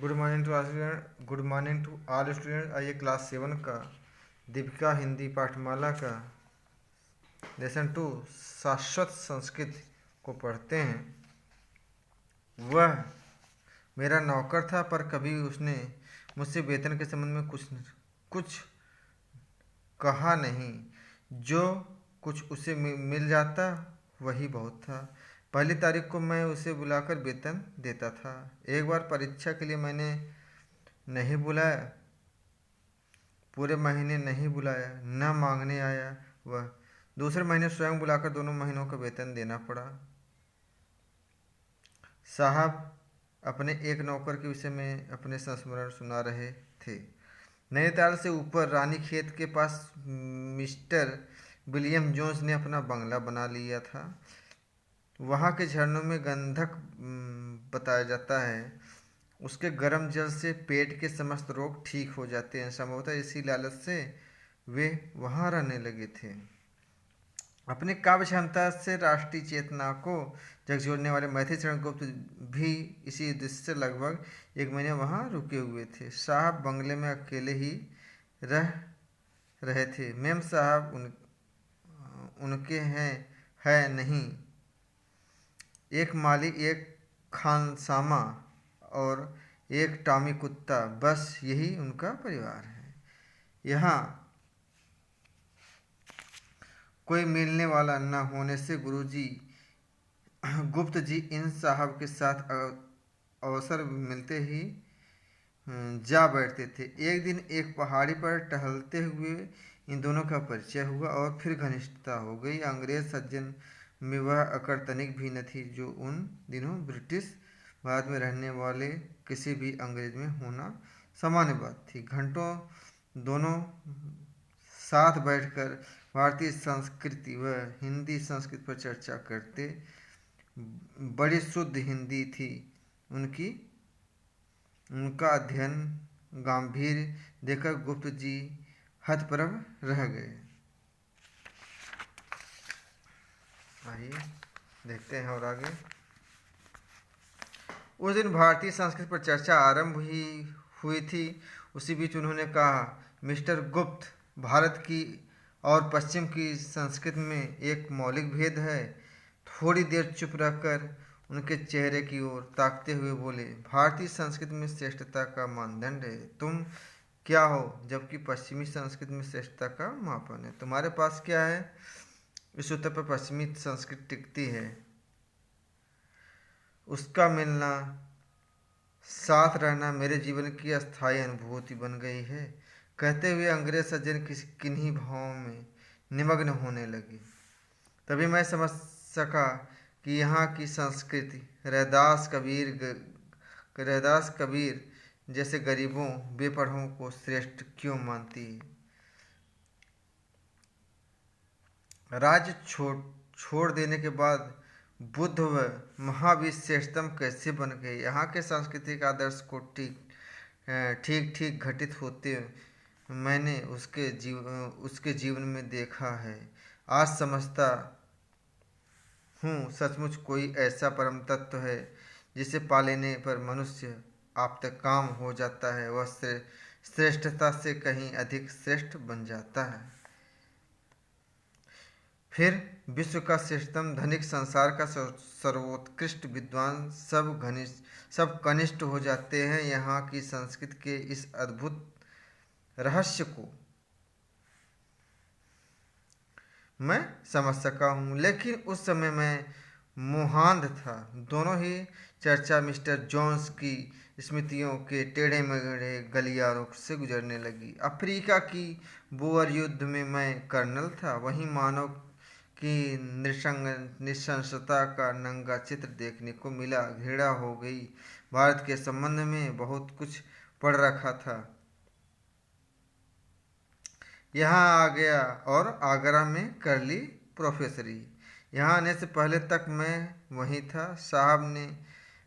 Good morning to all student. आइए class 7 का दीपिका हिंदी पाठमाला का लेसन 2 शाश्वत संस्कृत को पढ़ते हैं। वह मेरा नौकर था, पर कभी उसने मुझसे वेतन के संबंध में कुछ कहा नहीं। जो कुछ उसे मिल जाता वही बहुत था। पहली तारीख को मैं उसे बुलाकर वेतन देता था। एक बार परीक्षा के लिए मैंने नहीं बुलाया, पूरे महीने नहीं बुलाया, न मांगने आया वह। दूसरे महीने स्वयं बुलाकर दोनों महीनों का वेतन देना पड़ा। साहब अपने एक नौकर के विषय में अपने संस्मरण सुना रहे थे। नैनीताल से ऊपर रानीखेत के पास मिस्टर विलियम जोन्स ने अपना बंगला बना लिया था। वहाँ के झरनों में गंधक बताया जाता है। उसके गर्म जल से पेट के समस्त रोग ठीक हो जाते हैं। संभवतः इसी लालच से वे वहाँ रहने लगे थे। अपनी काव्य क्षमता से राष्ट्रीय चेतना को झकझोरने वाले मैथिली चरण गुप्त भी इसी उद्देश्य से लगभग एक महीने वहाँ रुके हुए थे। साहब बंगले में अकेले ही रह रहे थे। मेम साहब उनके है नहीं। एक माली, एक खानसामा और एक टॉमी कुत्ता, बस यही उनका परिवार है। यहाँ कोई मिलने वाला न होने से गुरुजी गुप्त जी इन साहब के साथ अवसर मिलते ही जा बैठते थे। एक दिन एक पहाड़ी पर टहलते हुए इन दोनों का परिचय हुआ और फिर घनिष्ठता हो गई। अंग्रेज सज्जन में वह अकड़ तनिक भी न थी जो उन दिनों ब्रिटिश भारत में रहने वाले किसी भी अंग्रेज में होना सामान्य बात थी। घंटों दोनों साथ बैठकर भारतीय संस्कृति व हिंदी संस्कृति पर चर्चा करते। बड़ी शुद्ध हिंदी थी उनकी। उनका अध्ययन गंभीर देखकर गुप्त जी हतप्रभ रह गए। आइए देखते हैं और आगे। उस दिन भारतीय संस्कृति पर चर्चा आरंभ हुई थी। उसी बीच उन्होंने कहा, मिस्टर गुप्त, भारत की और पश्चिम की संस्कृति में एक मौलिक भेद है। थोड़ी देर चुप रहकर उनके चेहरे की ओर ताकते हुए बोले, भारतीय संस्कृति में श्रेष्ठता का मानदंड है। तुम क्या हो, जबकि पश्चिमी संस्कृति में श्रेष्ठता का मापन है। तुम्हारे पास क्या है? इस उत्तर पर पश्चिमी संस्कृति टिकती है। उसका मिलना, साथ रहना मेरे जीवन की अस्थायी अनुभूति बन गई है। कहते हुए अंग्रेज सज्जन किन्हीं भावों में निमग्न होने लगे। तभी मैं समझ सका कि यहाँ की संस्कृति रैदास कबीर जैसे गरीबों, बेपढ़ों को श्रेष्ठ क्यों मानती है। राज्य छोड़ देने के बाद बुद्ध व महावीर श्रेष्ठतम कैसे बन गए। यहाँ के सांस्कृतिक आदर्श को ठीक घटित होते मैंने उसके जीवन में देखा है। आज समझता हूँ सचमुच कोई ऐसा परम तत्व है जिसे पा लेने पर मनुष्य आप्तकाम हो जाता है। वह श्रेष्ठता से कहीं अधिक श्रेष्ठ बन जाता है। फिर विश्व का श्रेष्ठतम धनिक, संसार का सर्वोत्कृष्ट विद्वान सब कनिष्ठ हो जाते हैं। यहाँ की संस्कृति के इस अद्भुत रहस्य को मैं समझ सका हूँ, लेकिन उस समय मैं मोहांध था। दोनों ही चर्चा मिस्टर जोन्स की स्मृतियों के टेढ़े मेढ़े गलियारों से गुजरने लगी। अफ्रीका की बोअर युद्ध में मैं कर्नल था। वहीं मानव की नृशंसता का नंगा चित्र देखने को मिला। घृणा हो गई। भारत के संबंध में बहुत कुछ पढ़ रखा था। यहाँ आ गया और आगरा में कर ली प्रोफेसरी। यहाँ आने से पहले तक मैं वहीं था। साहब ने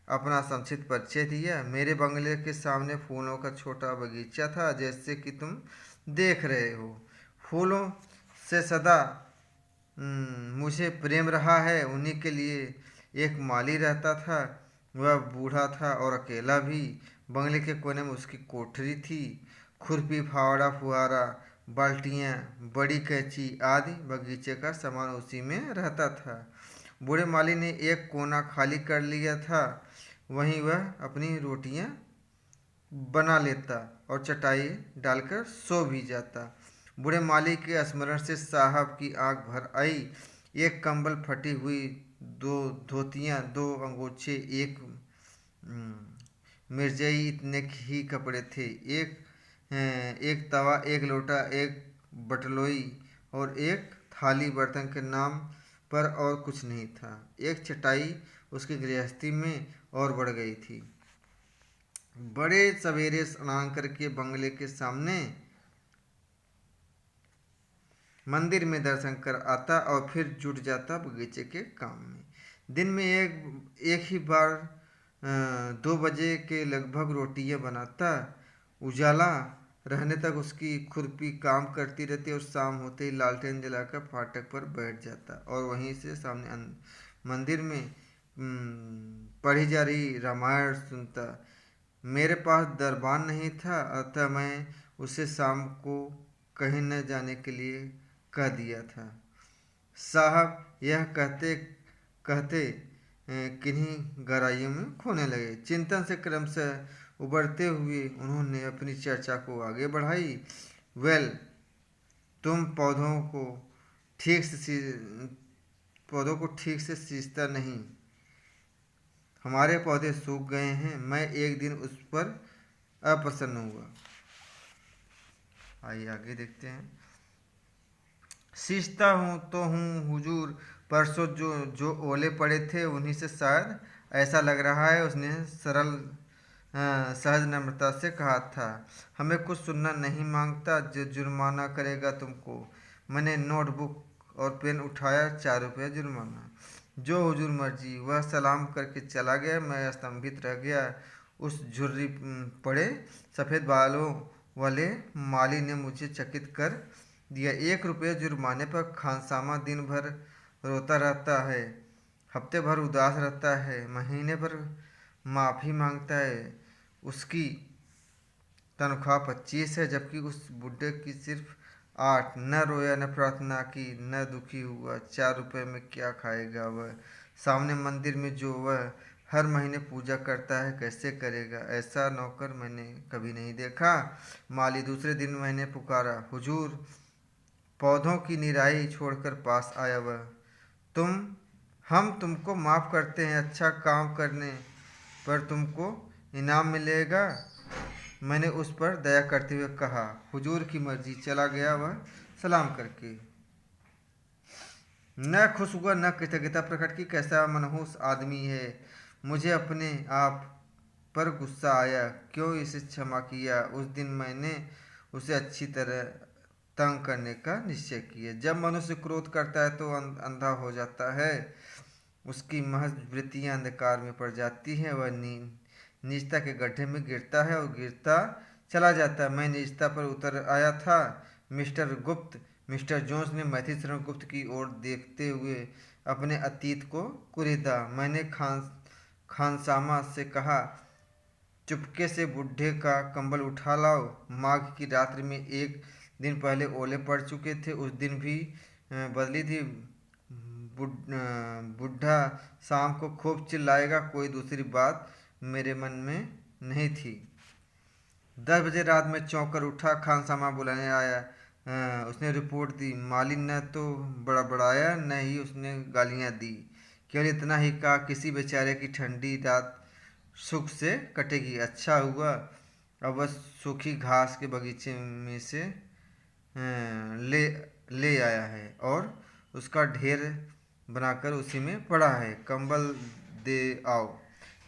अपना संक्षिप्त परिचय दिया। मेरे बंगले के सामने फूलों का छोटा बगीचा था, जैसे कि तुम देख रहे हो। फूलों से सदा मुझे प्रेम रहा है। उन्हीं के लिए एक माली रहता था। वह बूढ़ा था और अकेला भी। बंगले के कोने में उसकी कोठरी थी। खुरपी, फावड़ा, फुहारा, बाल्टियाँ, बड़ी कैंची आदि बगीचे का सामान उसी में रहता था। बूढ़े माली ने एक कोना खाली कर लिया था, वहीं वह अपनी रोटियां बना लेता और चटाई डालकर सो भी जाता। बूढ़े माली के स्मरण से साहब की आंख भर आई। एक कंबल, फटी हुई दो धोतियाँ, दो अंगोछे, एक मिर्जई, इतने ही कपड़े थे। एक तवा, एक लोटा, एक बटलोई और एक थाली बर्तन के नाम पर और कुछ नहीं था। एक चटाई उसकी गृहस्थी में और बढ़ गई थी। बड़े सवेरे स्नान करके बंगले के सामने मंदिर में दर्शन कर आता और फिर जुट जाता बगीचे के काम में। दिन में एक ही बार 2 बजे के लगभग रोटियां बनाता। उजाला रहने तक उसकी खुरपी काम करती रहती और शाम होते ही लालटेन जलाकर फाटक पर बैठ जाता और वहीं से सामने मंदिर में पढ़ी जा रही रामायण सुनता। मेरे पास दरबान नहीं था, अतः मैं उसे शाम को कहीं न जाने के लिए कह दिया था। साहब यह कहते कहते किन्हीं गहराइयों में खोने लगे। चिंतन से क्रमशः उबरते हुए उन्होंने अपनी चर्चा को आगे बढ़ाई। वेल, तुम पौधों को ठीक से सींचता नहीं। हमारे पौधे सूख गए हैं। मैं एक दिन उस पर अप्रसन्न हुआ। आइए आगे देखते हैं। सींचता हूँ तो हूँ हुजूर, परसों जो जो ओले पड़े थे उन्हीं से शायद ऐसा लग रहा है, उसने सरल सहज नम्रता से कहा था। हमें कुछ सुनना नहीं मांगता, जो जुर्माना करेगा तुमको। मैंने नोटबुक और पेन उठाया। 4 रुपये जुर्माना। जो हुजूर मर्जी। वह सलाम करके चला गया। मैं स्तंभित रह गया। उस झुर्री पड़े सफ़ेद बालों वाले माली ने मुझे चकित कर दिया। 1 रुपये जुर्माने पर खानसामा दिन भर रोता रहता है, हफ्ते भर उदास रहता है, महीने भर माफ़ी मांगता है। उसकी तनख्वाह 25 है, जबकि उस बुड्ढे की सिर्फ 8। न रोया, न प्रार्थना की, न दुखी हुआ। 4 रुपये में क्या खाएगा वह? सामने मंदिर में जो वह हर महीने पूजा करता है, कैसे करेगा? ऐसा नौकर मैंने कभी नहीं देखा। माली दूसरे दिन मैंने पुकारा, हुजूर। पौधों की निराई छोड़कर पास आया वह। हम तुमको माफ़ करते हैं, अच्छा काम करने पर तुमको इनाम मिलेगा। मैंने उस पर दया करते हुए कहा, हुजूर की मर्जी। चला गया वह सलाम करके। न खुश हुआ, न कृतज्ञता प्रकट की। कैसा मनहूस आदमी है। मुझे अपने आप पर गुस्सा आया। क्यों इसे क्षमा किया? उस दिन मैंने उसे अच्छी तरह तंग करने का निश्चय किया। जब मनुष्य क्रोध करता है तो अंधा हो जाता है। उसकी महज वृत्तियां अंधकार में पड़ जाती हैं। वह नीचता के गड्ढे में गिरता है और गिरता चला जाता है। मैं नीचता पर उतर आया था। मिस्टर गुप्त। मिस्टर जोन्स ने मैथ्यू गुप्त की ओर देखते हुए अपने अतीत को कुरीदा। मैंने खानसामा से कहा, चुपके से बुड्ढे का कंबल उठा लाओ। माघ की रात्रि में एक दिन पहले ओले पड़ चुके थे। उस दिन भी बदली थी। बुढ़ा शाम को खूब चिल्लाएगा। कोई दूसरी बात मेरे मन में नहीं थी। 10 बजे रात में चौंक कर उठा। खानसामा बुलाने आया। उसने रिपोर्ट दी। माली न तो बड़बड़ाया, न ही उसने गालियाँ दी। केवल इतना ही कहा, किसी बेचारे की ठंडी रात सुख से कटेगी। अच्छा हुआ अब वह सूखी घास के बगीचे में से ले ले आया है और उसका ढेर बनाकर उसी में पड़ा है। कंबल दे आओ।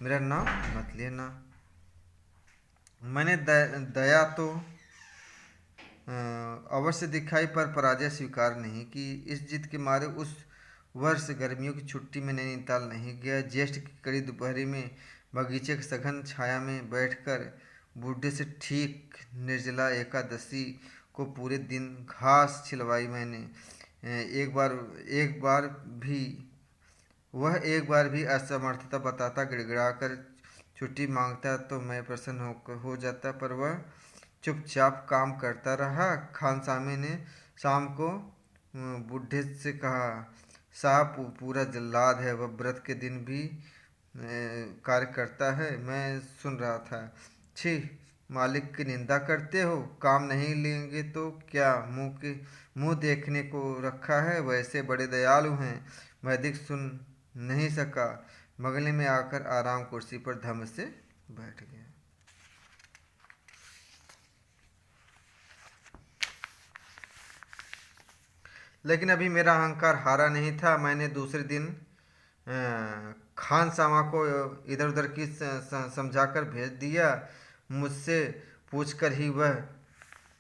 मेरा नाम मत लेना। मैंने दया तो अवश्य दिखाई, पर पराजय स्वीकार नहीं की। इस जिद के मारे उस वर्ष गर्मियों की छुट्टी में नैनीताल नहीं गया। ज्येष्ठ की कड़ी दोपहरी में बगीचे की सघन छाया में बैठकर बूढ़े से ठीक निर्जला एकादशी को पूरे दिन घास छिलवाई मैंने। एक बार भी असमर्थता बताता गिड़गिड़ाकर छुट्टी मांगता तो मैं प्रसन्न हो जाता, पर वह चुपचाप काम करता रहा। खानसामे ने शाम को बूढ़े से कहा, साहब पूरा जल्लाद है, वह व्रत के दिन भी कार्य करता है। मैं सुन रहा था। छी, मालिक की निंदा करते हो, काम नहीं लेंगे तो क्या मुंह देखने को रखा है। वैसे बड़े दयालु हैं। मैं अधिक सुन नहीं सका, बगले में आकर आराम कुर्सी पर धम से बैठ गया। लेकिन अभी मेरा अहंकार हारा नहीं था। मैंने दूसरे दिन खान सामा को इधर उधर की समझाकर भेज दिया। मुझसे पूछकर ही वह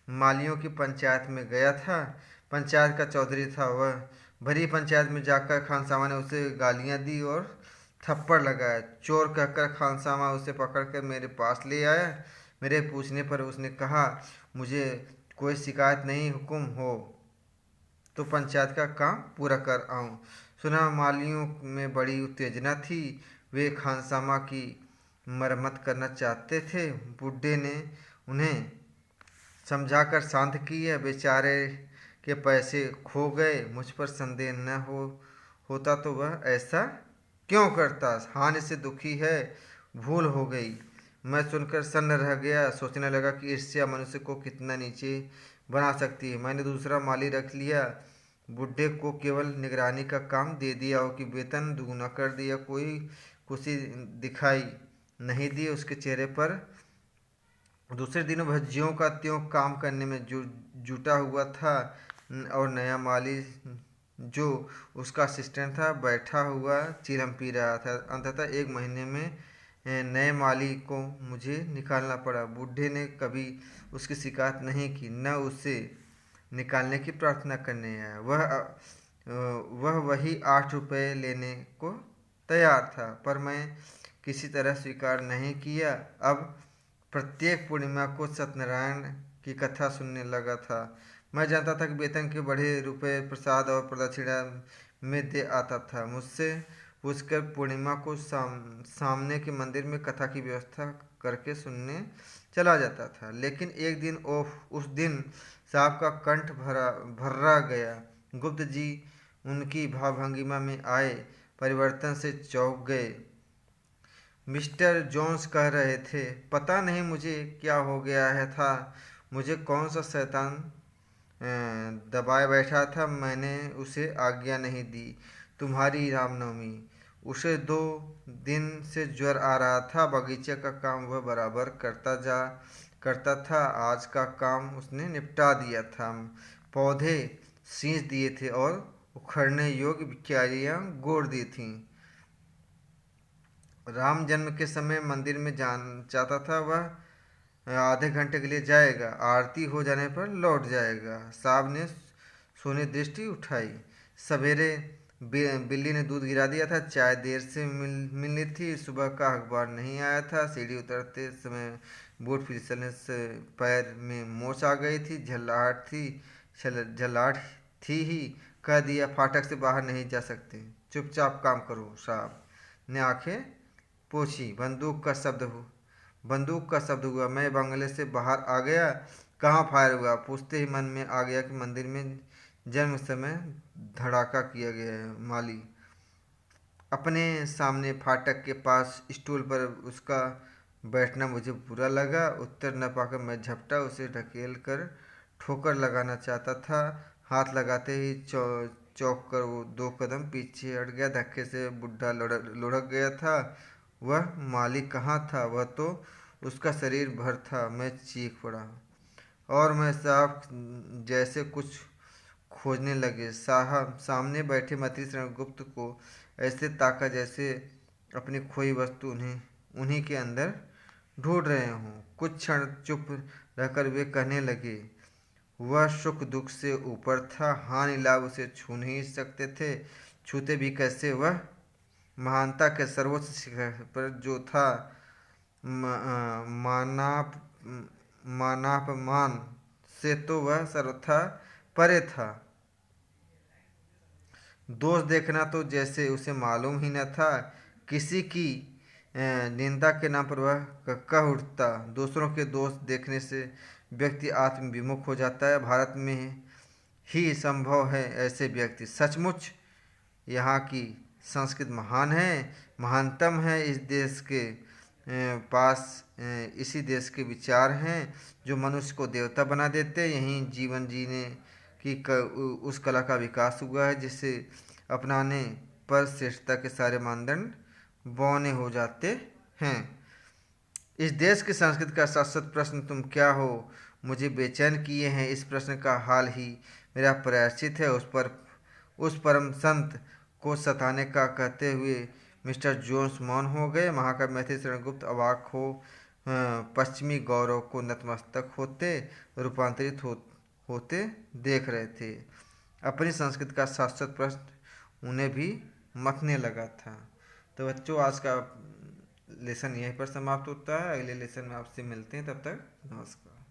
मालियों की पंचायत में गया था। पंचायत का चौधरी था वह। भरी पंचायत में जाकर खानसामा ने उसे गालियां दी और थप्पड़ लगाया। चोर कहकर खानसामा उसे पकड़कर मेरे पास ले आया। मेरे पूछने पर उसने कहा, मुझे कोई शिकायत नहीं, हुक्म हो तो पंचायत का काम पूरा कर आऊं। सुना मालियों में बड़ी उत्तेजना थी। वे खानसामा की मरम्मत करना चाहते थे। बुड्ढे ने उन्हें समझाकर शांत किया। बेचारे के पैसे खो गए। मुझ पर संदेह न होता तो वह ऐसा क्यों करता। हानि से दुखी है, भूल हो गई। मैं सुनकर सन्न रह गया। सोचने लगा कि ईर्ष्या मनुष्य को कितना नीचे बना सकती है। मैंने दूसरा माली रख लिया। बुड्ढे को केवल निगरानी का काम दे दिया हो कि वेतन दुगुना कर दिया। कोई खुशी दिखाई नहीं दी उसके चेहरे पर। दूसरे दिन वह ज्यों का त्यों काम करने में जुटा हुआ था और नया माली जो उसका असिस्टेंट था बैठा हुआ चिलम पी रहा था। अंततः एक महीने में नए माली को मुझे निकालना पड़ा। बूढ़े ने कभी उसकी शिकायत नहीं की, न उसे निकालने की प्रार्थना करने आया। वह वही 8 रुपये लेने को तैयार था, पर मैं किसी तरह स्वीकार नहीं किया। अब प्रत्येक पूर्णिमा को सत्यनारायण की कथा सुनने लगा था। मैं जानता था कि वेतन के बढ़े रुपए प्रसाद और प्रदक्षिणा में दे आता था। मुझसे पूछकर पूर्णिमा को सामने के मंदिर में कथा की व्यवस्था करके सुनने चला जाता था। लेकिन एक दिन उस दिन साहब का कंठ भर्रा गया। गुप्त जी उनकी भावभंगिमा में आए परिवर्तन से चौंक गए। मिस्टर जोन्स कह रहे थे, पता नहीं मुझे क्या हो गया है था। मुझे कौन सा शैतान दबाए बैठा था। मैंने उसे आज्ञा नहीं दी। तुम्हारी रामनवमी। उसे 2 दिन से ज्वर आ रहा था। बगीचे का काम वह बराबर करता था। आज का काम उसने निपटा दिया था। पौधे सींच दिए थे और उखड़ने योग्य क्यारियाँ गोड़ दी थीं। राम जन्म के समय मंदिर में जाता था। वह आधे घंटे के लिए जाएगा, आरती हो जाने पर लौट जाएगा। साहब ने सोनी दृष्टि उठाई। सवेरे बिल्ली ने दूध गिरा दिया था। चाय देर से मिलनी थी। सुबह का अखबार नहीं आया था। सीढ़ी उतरते समय बूट फिसलने से पैर में मोच आ गई थी। झल्लाहट थी ही। कह दिया, फाटक से बाहर नहीं जा सकते, चुपचाप काम करो। साहब ने आंखें पोंछी। बंदूक का शब्द हुआ। मैं बंगले से बाहर आ गया। कहाँ फायर हुआ, पूछते ही मन में आ गया कि मंदिर में जन्म समय धड़ाका किया गया है। माली अपने सामने फाटक के पास स्टूल पर उसका बैठना मुझे बुरा लगा। उत्तर न पाकर मैं झपटा। उसे ढकेल कर ठोकर लगाना चाहता था। हाथ लगाते ही चौंक कर वो 2 कदम पीछे हट गया। धक्के से बुढ़ा लुढ़क गया था। वह माली कहाँ था। वह तो उसका शरीर भर था। मैं चीख पड़ा और मैं साहब जैसे कुछ खोजने लगे। साहब सामने बैठे मंत्री गुप्त को ऐसे ताका जैसे अपनी खोई वस्तु उन्हीं के अंदर ढूंढ रहे हों। कुछ क्षण चुप रहकर वे कहने लगे, वह सुख दुख से ऊपर था। हानि लाभ उसे छू नहीं सकते थे। छूते भी कैसे। वह महानता के सर्वोच्च शिखर पर जो था। मानापमान से तो वह सर्वथा परे था। दोष देखना तो जैसे उसे मालूम ही न था। किसी की निंदा के नाम पर वह कह उठता। दूसरों के दोष देखने से व्यक्ति आत्मविमुख हो जाता है। भारत में ही संभव है ऐसे व्यक्ति। सचमुच यहाँ की संस्कृति महान है, महानतम है। इस देश के पास इसी देश के विचार हैं जो मनुष्य को देवता बना देते। यहीं जीवन जीने की उस कला का विकास हुआ है जिसे अपनाने पर श्रेष्ठता के सारे मानदंड बौने हो जाते हैं। इस देश की संस्कृति का शाश्वत प्रश्न तुम क्या हो मुझे बेचैन किए हैं। इस प्रश्न का हाल ही मेरा प्रायश्चित है। उस परम संत को सताने का कहते हुए मिस्टर जोन्स मौन हो गए। महाकवि मैथिली शरण गुप्त अवाक हो पश्चिमी गौरव को नतमस्तक होते रूपांतरित होते देख रहे थे। अपनी संस्कृति का शाश्वत प्रश्न उन्हें भी मथने लगा था। तो बच्चों, आज का लेसन यहीं पर समाप्त होता है। अगले लेसन में आपसे मिलते हैं। तब तक नमस्कार।